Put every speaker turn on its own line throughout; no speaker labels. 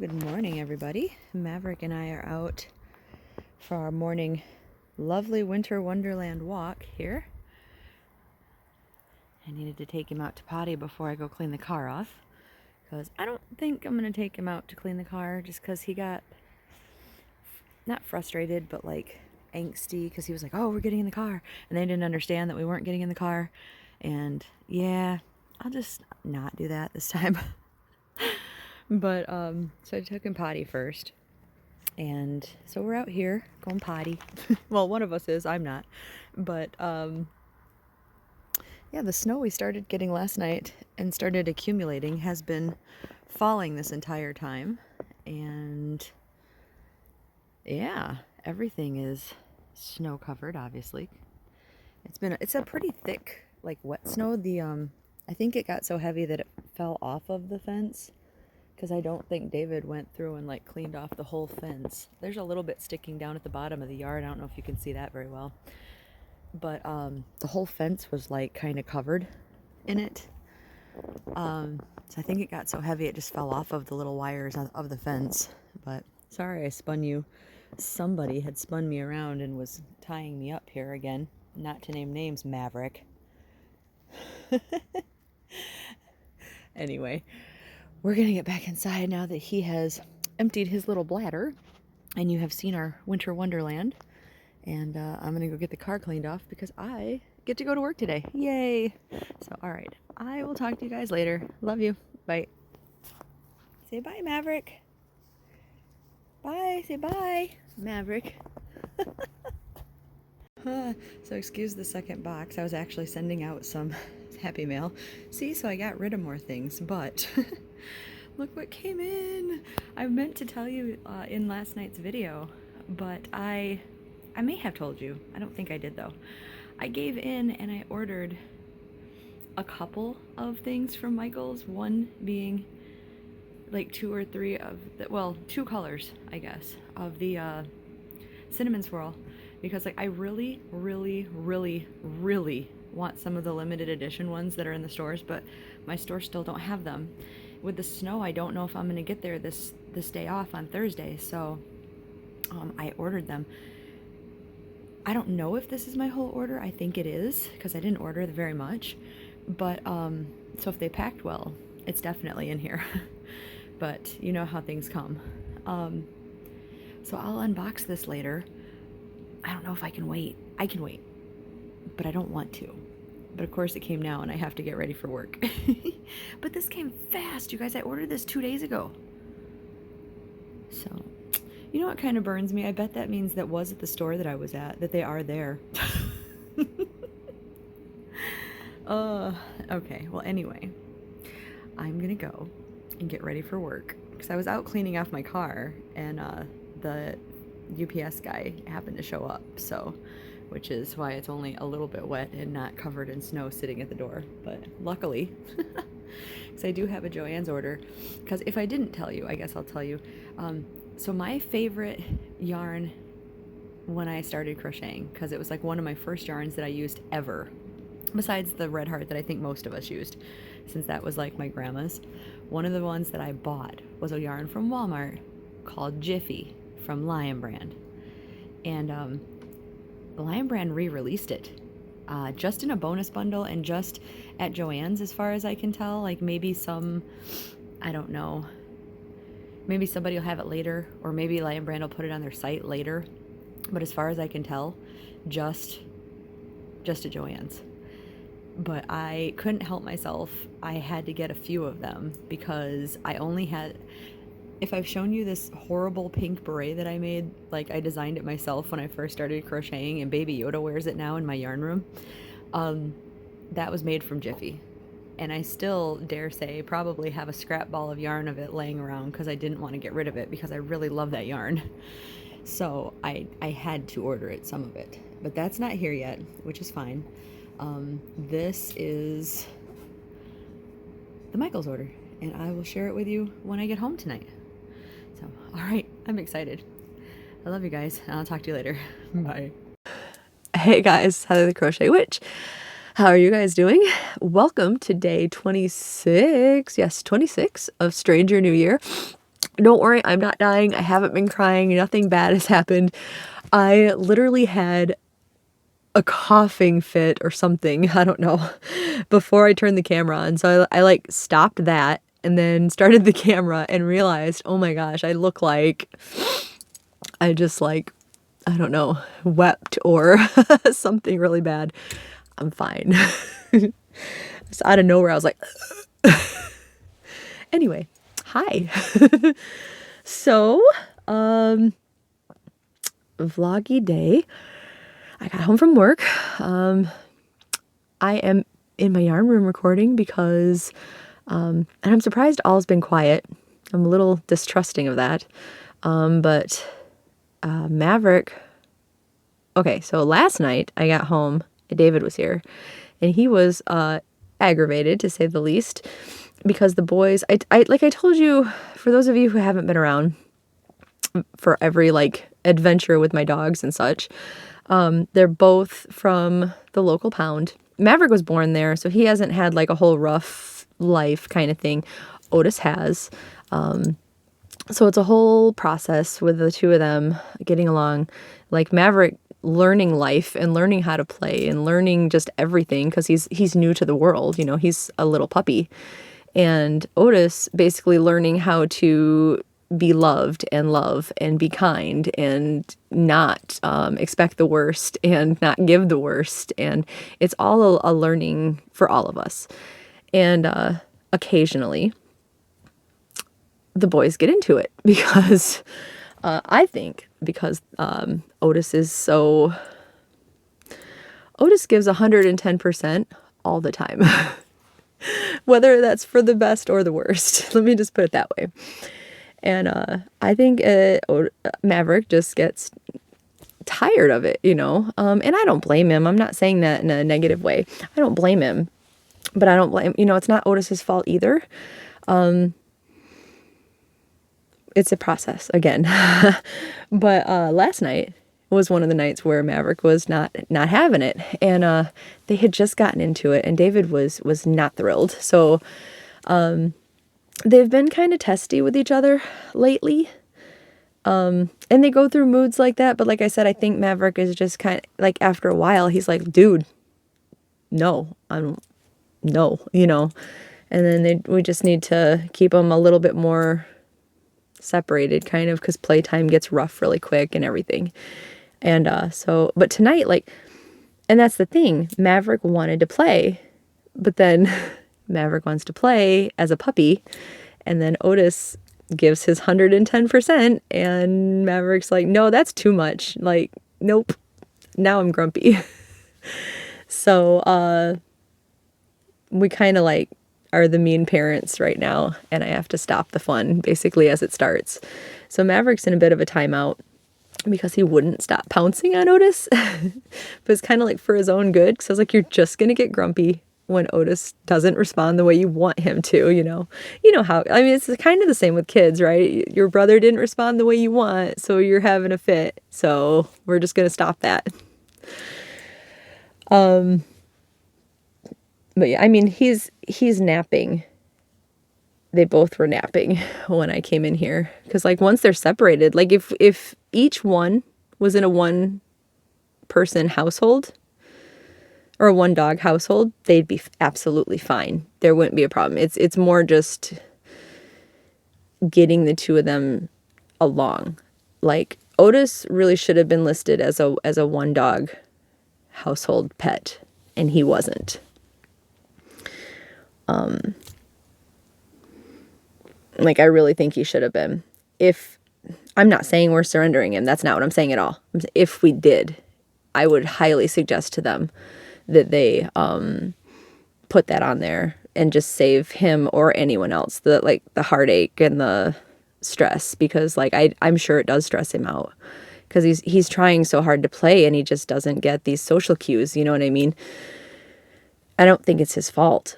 Good morning, everybody. Maverick and I are out for our morning lovely winter wonderland walk here. I needed to take him out to potty before I go clean the car off, because I don't think I'm going to take him out to clean the car just because he got, not frustrated, but like angsty, because he was like, oh, we're getting in the car, and they didn't understand that we weren't getting in the car. And yeah, I'll just not do that this time. But so I took him potty first, and so we're out here going potty. Well, one of us is, I'm not. But yeah, the snow we started getting last night and started accumulating has been falling this entire time, and yeah, everything is snow covered. Obviously, it's a pretty thick, like, wet snow. I think it got so heavy that it fell off of the fence, because I don't think David went through and like cleaned off the whole fence. There's a little bit sticking down at the bottom of the yard. I don't know if you can see that very well, but the whole fence was like kind of covered in it. So I think it got so heavy it just fell off of the little wires of the fence. But sorry I spun you. Somebody had spun me around and was tying me up here again. Not to name names, Maverick. Anyway, we're going to get back inside now that he has emptied his little bladder, and you have seen our winter wonderland. And I'm going to go get the car cleaned off because I get to go to work today. Yay! So, all right. I will talk to you guys later. Love you. Bye. Say bye, Maverick. Bye. Say bye, Maverick. So excuse the second box. I was actually sending out some Happy Mail. See, so I got rid of more things, but look what came in. I meant to tell you in last night's video, but I may have told you. I don't think I did, though. I gave in and I ordered a couple of things from Michael's, one being like 2 or 3 of the, well, 2 colors, I guess, of the cinnamon swirl, because like I really want some of the limited edition ones that are in the stores, but my stores still don't have them. With the snow, I don't know if I'm going to get there this day off on Thursday, so I ordered them. I don't know if this is my whole order. I think it is, because I didn't order very much, but so if they packed well, it's definitely in here. But you know how things come. So I'll unbox this later. I don't know if I can wait. I can wait, but I don't want to. But of course it came now and I have to get ready for work. But this came fast, you guys. I ordered this 2 days ago. So, you know what kind of burns me? I bet that means that was at the store that I was at, that they are there. Okay, well, anyway, I'm gonna go and get ready for work, because I was out cleaning off my car, and the UPS guy happened to show up, so, which is why it's only a little bit wet and not covered in snow sitting at the door. But luckily, because I do have a Joann's order, because if I didn't tell you, I guess I'll tell you. So my favorite yarn when I started crocheting, because it was like one of my first yarns that I used ever, besides the Red Heart that I think most of us used, since that was like my grandma's, one of the ones that I bought was a yarn from Walmart called Jiffy from Lion Brand. And Lion Brand re-released it just in a bonus bundle and just at Joann's, as far as I can tell. Like maybe some, I don't know, maybe somebody will have it later, or maybe Lion Brand will put it on their site later. But as far as I can tell, just at Joann's. But I couldn't help myself. I had to get a few of them because I only had, if I've shown you this horrible pink beret that I made, like I designed it myself when I first started crocheting, and Baby Yoda wears it now in my yarn room, that was made from Jiffy. And I still dare say probably have a scrap ball of yarn of it laying around, because I didn't want to get rid of it because I really love that yarn. So I had to order it, some of it. But that's not here yet, which is fine. This is the Michael's order, and I will share it with you when I get home tonight. So, all right, I'm excited. I love you guys, and I'll talk to you later. Bye. Hey guys, Heather the Crochet Witch. How are you guys doing? Welcome to day 26. Yes, 26 of Stranger New Year. Don't worry, I'm not dying. I haven't been crying. Nothing bad has happened. I literally had a coughing fit or something, I don't know, before I turned the camera on. So I like stopped that and then started the camera and realized, oh my gosh, I look like I just like, I don't know, wept or something really bad. I'm fine. Just out of nowhere, I was like, anyway, hi. So, vloggy day. I got home from work. I am in my yarn room recording because, and I'm surprised all's been quiet. I'm a little distrusting of that. But Maverick, okay, so last night I got home, David was here, and he was aggravated, to say the least, because the boys, like I told you, for those of you who haven't been around for every like adventure with my dogs and such, they're both from the local pound. Maverick was born there, so he hasn't had like a whole rough life kind of thing. Otis has. So it's a whole process with the two of them getting along. Like Maverick learning life and learning how to play and learning just everything because he's new to the world. You know, he's a little puppy. And Otis basically learning how to be loved and love and be kind and not expect the worst and not give the worst. And it's all a learning for all of us. And occasionally the boys get into it because I think because Otis is so... Otis gives 110% all the time. Whether that's for the best or the worst. Let me just put it that way. And I think Maverick just gets tired of it, you know. And I don't blame him. I'm not saying that in a negative way. I don't blame him. But I don't blame, you know, it's not Otis's fault either. It's a process, again. But last night was one of the nights where Maverick was not having it. And they had just gotten into it, and David was not thrilled. So they've been kind of testy with each other lately. And they go through moods like that. But like I said, I think Maverick is just kind of like, after a while, he's like, dude, no, no, you know. And then we just need to keep them a little bit more separated, kind of, because playtime gets rough really quick and everything. And but tonight, like, and that's the thing, Maverick wanted to play, but then Maverick wants to play as a puppy, and then Otis gives his 110%, and Maverick's like, no, that's too much. Like, nope, now I'm grumpy. So we kind of like are the mean parents right now, and I have to stop the fun basically as it starts. So Maverick's in a bit of a timeout because he wouldn't stop pouncing on Otis. But it's kind of like for his own good, because I was like, you're just gonna get grumpy when Otis doesn't respond the way you want him to, you know. You know how, I mean, it's kind of the same with kids, right? Your brother didn't respond the way you want, so you're having a fit, so we're just gonna stop that. But yeah, I mean, he's napping. They both were napping when I came in here. Because, like, once they're separated, like, if each one was in a one-person household or a one-dog household, they'd be absolutely fine. There wouldn't be a problem. It's more just getting the two of them along. Like, Otis really should have been listed as a one-dog household pet, and he wasn't. Like, I really think he should have been. If, I'm not saying we're surrendering him, that's not what I'm saying at all. If we did, I would highly suggest to them that they put that on there and just save him or anyone else the heartache and the stress, because like I'm sure it does stress him out, because he's trying so hard to play and he just doesn't get these social cues, you know what I mean? I don't think it's his fault.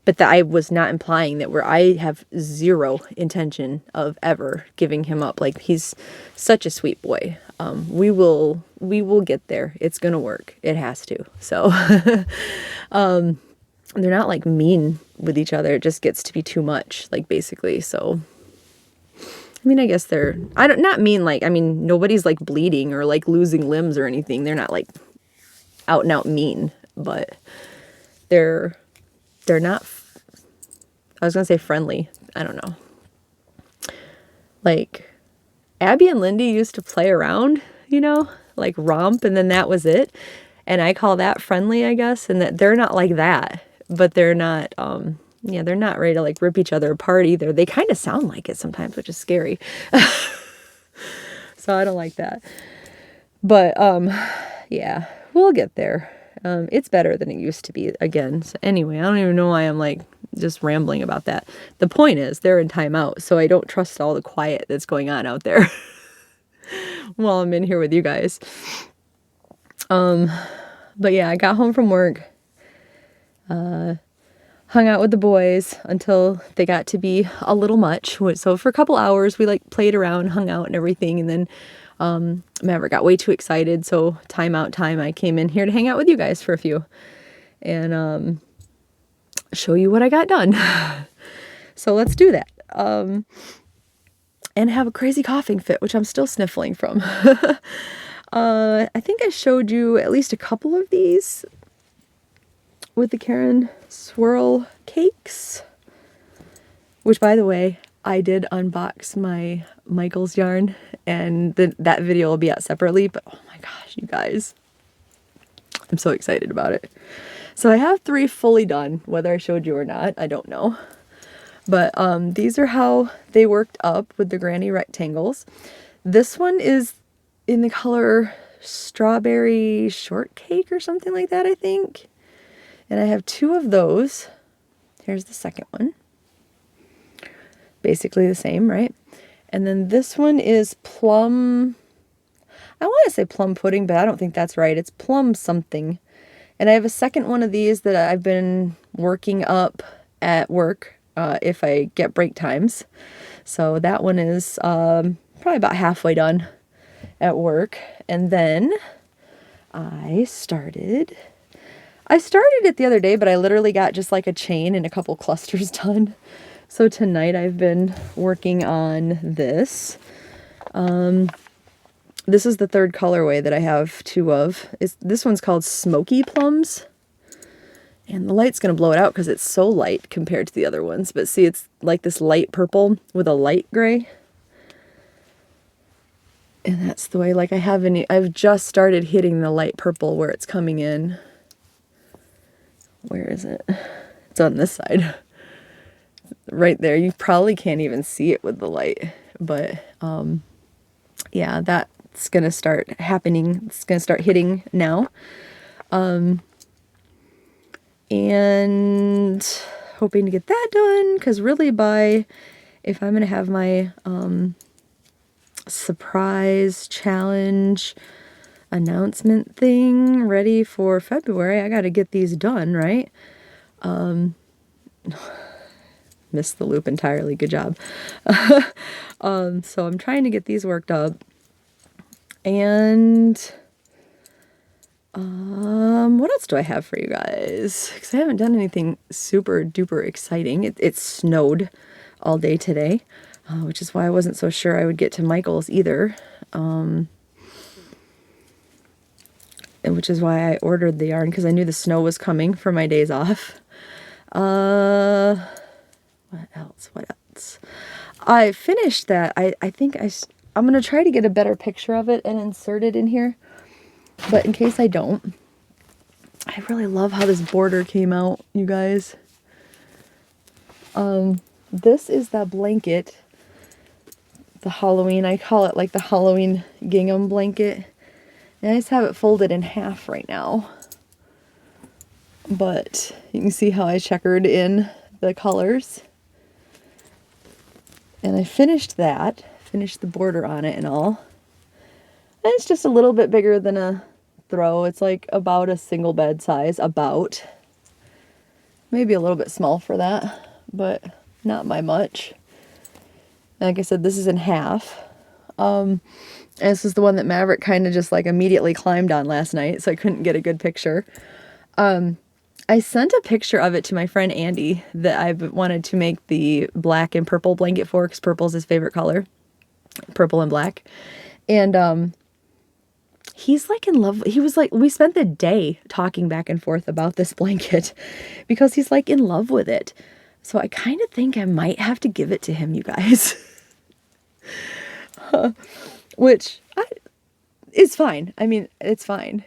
But I was not implying that I have zero intention of ever giving him up. Like, he's such a sweet boy. We will get there. It's going to work. It has to. So,
they're not like mean with each other. It just gets to be too much, like basically. So, I mean, I guess they're, not mean like, I mean, nobody's like bleeding or like losing limbs or anything. They're not like out and out mean, but they're not, I was gonna say friendly. I don't know. Like, Abby and Lindy used to play around, you know, like romp, and then that was it. And I call that friendly, I guess, and that they're not like that, but they're not, yeah, they're not ready to like rip each other apart either. They kind of sound like it sometimes, which is scary. So I don't like that. But, yeah, we'll get there. It's better than it used to be again. So anyway, I don't even know why I'm like just rambling about that. The point is they're in timeout, so I don't trust all the quiet that's going on out there while I'm in here with you guys. But yeah, I got home from work, hung out with the boys until they got to be a little much. So for a couple hours, we like played around, hung out and everything. And then Maverick got way too excited. So timeout time, I came in here to hang out with you guys for a few and show you what I got done. So let's do that. And have a crazy coughing fit, which I'm still sniffling from. I think I showed you at least a couple of these with the Karen swirl cakes, which by the way, I did unbox my Michael's yarn, and that video will be out separately, but oh my gosh, you guys, I'm so excited about it. So I have 3 fully done, whether I showed you or not, I don't know. But these are how they worked up with the granny rectangles. This one is in the color strawberry shortcake or something like that, I think. And I have 2 of those. Here's the second one. Basically the same, right? And then this one is plum. I want to say plum pudding, but I don't think that's right. It's plum something. And I have a second one of these that I've been working up at work if I get break times. So that one is probably about halfway done at work. And then I started it the other day, but I literally got just like a chain and a couple clusters done. So tonight I've been working on this. This is the third colorway that I have 2 of. This one's called Smoky Plums. And the light's going to blow it out because it's so light compared to the other ones. But see, it's like this light purple with a light gray. And that's the way, like I've just started hitting the light purple where it's coming in. Where is it? It's on this side. Right there. You probably can't even see it with the light. But, yeah, that's going to start happening. It's going to start hitting now. And hoping to get that done, because really if I'm going to have my surprise challenge announcement thing ready for February, I got to get these done, right? Missed the loop entirely. Good job. So I'm trying to get these worked up. And what else do I have for you guys? Because I haven't done anything super duper exciting. It snowed all day today, which is why I wasn't so sure I would get to Michael's either. And which is why I ordered the yarn, because I knew the snow was coming for my days off. What else? I finished that. I think I'm going to try to get a better picture of it and insert it in here. But in case I don't, I really love how this border came out, you guys. This is the blanket, the Halloween, I call it like the Halloween gingham blanket. And I just have it folded in half right now. But you can see how I checkered in the colors. And I finished the border on it and all. And it's just a little bit bigger than a throw. It's like about a single bed size, about. Maybe a little bit small for that, but not by much. Like I said, this is in half. And this is the one that Maverick kind of just like immediately climbed on last night, so I couldn't get a good picture. I sent a picture of it to my friend Andy that I've wanted to make the black and purple blanket for, because purple's his favorite color, purple and black. And he's like in love. He was like, we spent the day talking back and forth about this blanket because he's like in love with it. So I kind of think I might have to give it to him, you guys. Which is fine. I mean, it's fine.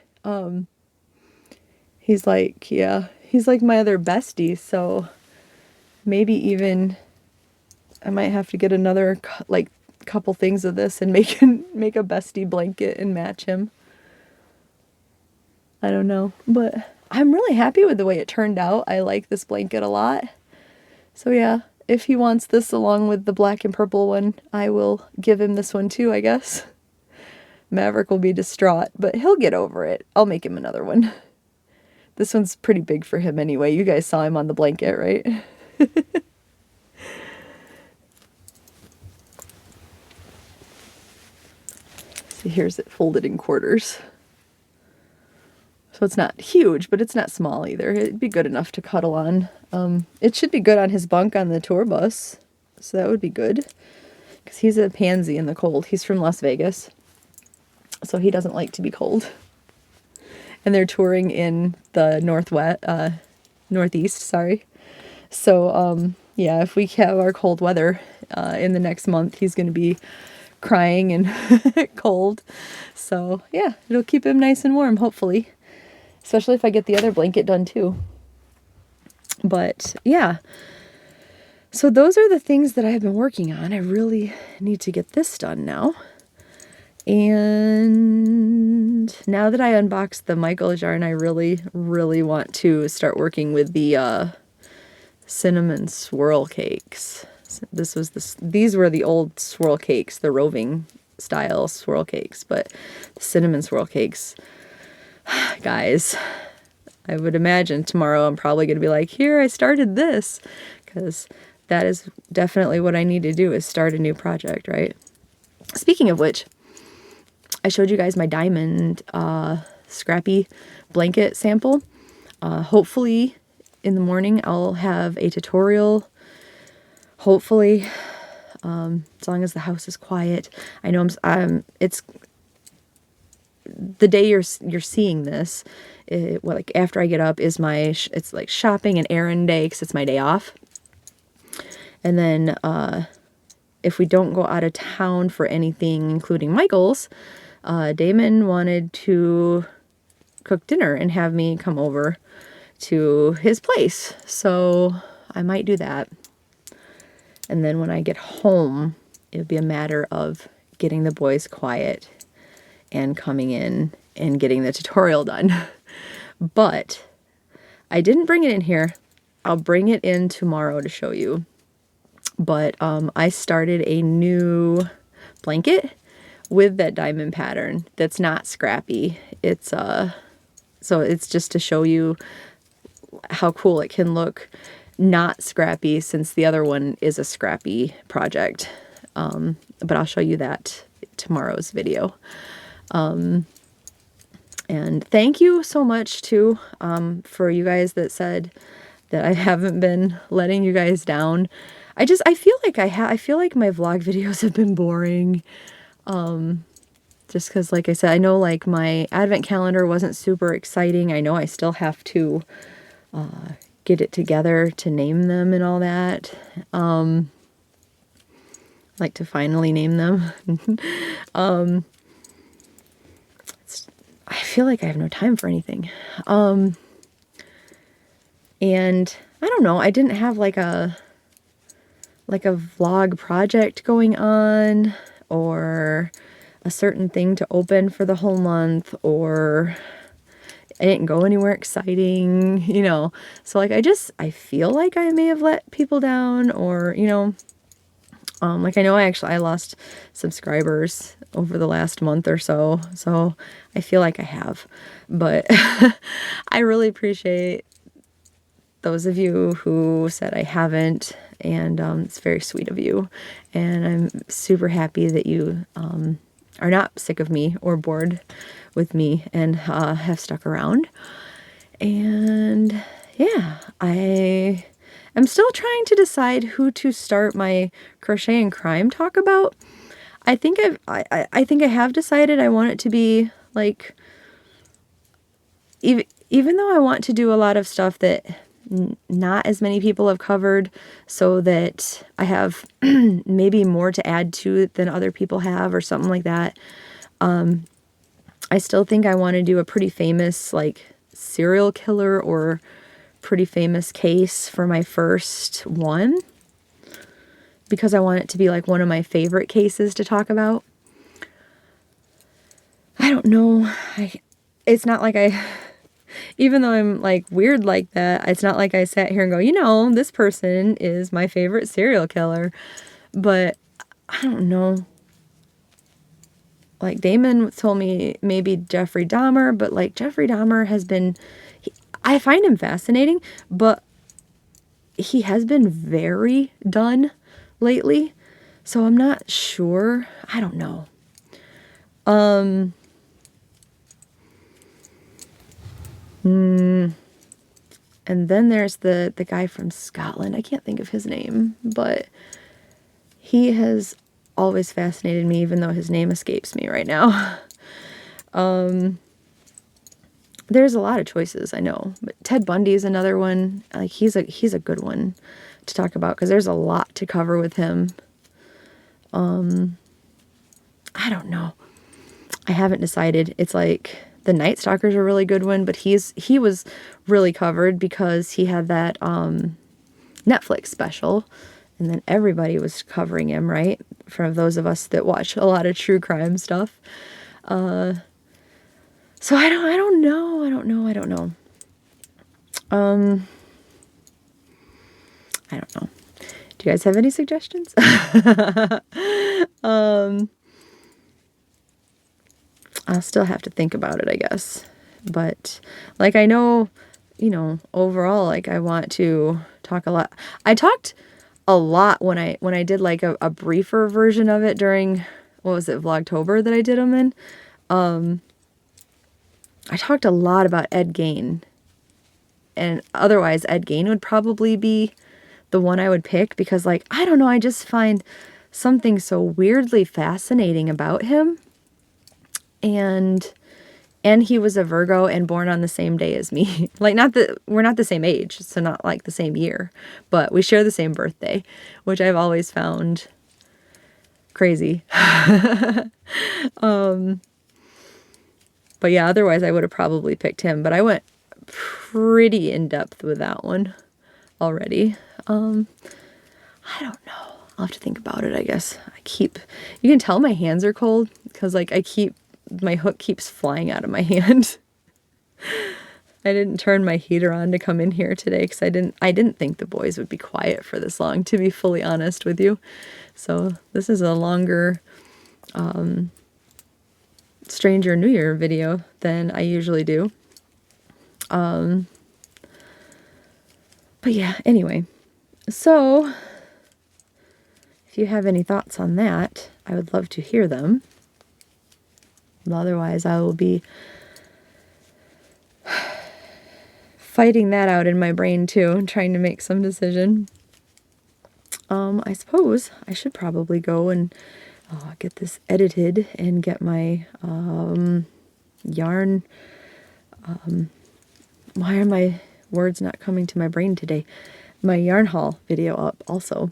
He's like, yeah, he's like my other bestie. So maybe even I might have to get another like couple things of this and make a bestie blanket and match him. I don't know, but I'm really happy with the way it turned out. I like this blanket a lot. So yeah, if he wants this along with the black and purple one, I will give him this one too, I guess. Maverick will be distraught, but he'll get over it. I'll make him another one. This one's pretty big for him anyway. You guys saw him on the blanket, right? See, here's it folded in quarters. So it's not huge, but it's not small either. It'd be good enough to cuddle on. It should be good on his bunk on the tour bus. So that would be good. Because he's a pansy in the cold. He's from Las Vegas. So he doesn't like to be cold. And they're touring in the northeast, sorry. So, yeah, if we have our cold weather in the next month, he's going to be crying and cold. So, yeah, it'll keep him nice and warm, hopefully. Especially if I get the other blanket done too. But yeah, so those are the things that I've been working on. I really need to get this done now. And now that I unboxed the Michael's yarn, I really, really want to start working with the cinnamon swirl cakes. These were the old swirl cakes, the roving style swirl cakes, but the cinnamon swirl cakes, guys, I would imagine tomorrow I'm probably going to be like, here, I started this, because that is definitely what I need to do, is start a new project, right? Speaking of which, I showed you guys my diamond scrappy blanket sample. Hopefully in the morning I'll have a tutorial, hopefully, as long as the house is quiet. I know it's the day you're seeing this, like after I get up is it's like shopping and errand day, because it's my day off. And then if we don't go out of town for anything, including Michael's, Damon wanted to cook dinner and have me come over to his place. So I might do that. And then when I get home, it'll be a matter of getting the boys quiet and coming in and getting the tutorial done. But I didn't bring it in here. I'll bring it in tomorrow to show you. But I started a new blanket with that diamond pattern that's not scrappy. It's so it's just to show you how cool it can look not scrappy, since the other one is a scrappy project. But I'll show you that tomorrow's video. And thank you so much too for you guys that said that I haven't been letting you guys down. I feel like I feel like my vlog videos have been boring. Just because, like I said, I know like my advent calendar wasn't super exciting. I know I still have to get it together to name them and all that. Like to finally name them. I feel like I have no time for anything. And I don't know, I didn't have like a vlog project going on, or a certain thing to open for the whole month, or I didn't go anywhere exciting, you know. So like I feel like I may have let people down, or, you know, like I know I lost subscribers over the last month or so, so I feel like I have. But I really appreciate those of you who said I haven't, and it's very sweet of you. And I'm super happy that you are not sick of me or bored with me and have stuck around. And yeah, I am still trying to decide who to start my crochet and crime talk about. I think I think I have decided I want it to be like, even though I want to do a lot of stuff that not as many people have covered, so that I have maybe more to add to it than other people have or something like that. I still think I want to do a pretty famous like serial killer or pretty famous case for my first one, because I want it to be like one of my favorite cases to talk about. I don't know. It's not like even though I'm like weird like that, it's not like I sat here and go, this person is my favorite serial killer. But I don't know. Like Damon told me maybe Jeffrey Dahmer, but like Jeffrey Dahmer has been, I find him fascinating, but he has been very done lately. So I'm not sure. I don't know. And then there's the guy from Scotland. I can't think of his name, but he has always fascinated me, even though his name escapes me right now. There's a lot of choices, I know, but Ted Bundy is another one. Like he's a good one to talk about because there's a lot to cover with him. I don't know. I haven't decided. It's like the Night Stalker's a really good one, but he was really covered because he had that Netflix special, and then everybody was covering him, right? For those of us that watch a lot of true crime stuff. So I don't know. I don't know. Do you guys have any suggestions? I'll still have to think about it, I guess. But like I know, overall, like I want to talk a lot. I talked a lot when I did like a briefer version of it during, what was it, Vlogtober that I did them in. I talked a lot about Ed Gein, and otherwise Ed Gein would probably be the one I would pick because, like, I don't know, I just find something so weirdly fascinating about him. And he was a Virgo and born on the same day as me. Like, not that we're not the same age, so not like the same year, but we share the same birthday, which I've always found crazy. But yeah, otherwise I would have probably picked him, but I went pretty in depth with that one already. I don't know. I'll have to think about it, I guess. You can tell my hands are cold because like my hook keeps flying out of my hand. I didn't turn my heater on to come in here today because I didn't think the boys would be quiet for this long, to be fully honest with you. So this is a longer Stranger New Year video than I usually do. But yeah, anyway. So if you have any thoughts on that, I would love to hear them. Otherwise, I will be fighting that out in my brain too and trying to make some decision. I suppose I should probably go and get this edited and get my yarn. Why are my words not coming to my brain today? My yarn haul video up also.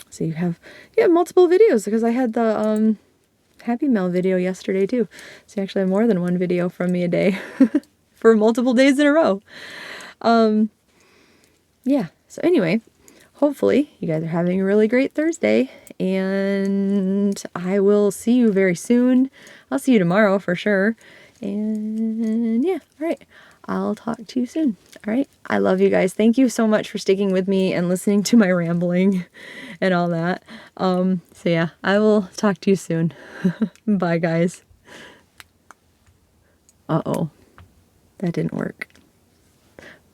So you have multiple videos because I had the Happy Mail video yesterday too. So you actually have more than one video from me a day for multiple days in a row. Yeah. So anyway, hopefully you guys are having a really great Thursday, and I will see you very soon. I'll see you tomorrow for sure. And yeah, all right. I'll talk to you soon. All right. I love you guys. Thank you so much for sticking with me and listening to my rambling and all that. So yeah, I will talk to you soon. Bye, guys. Uh-oh. That didn't work.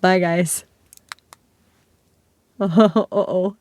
Bye, guys. Uh-oh.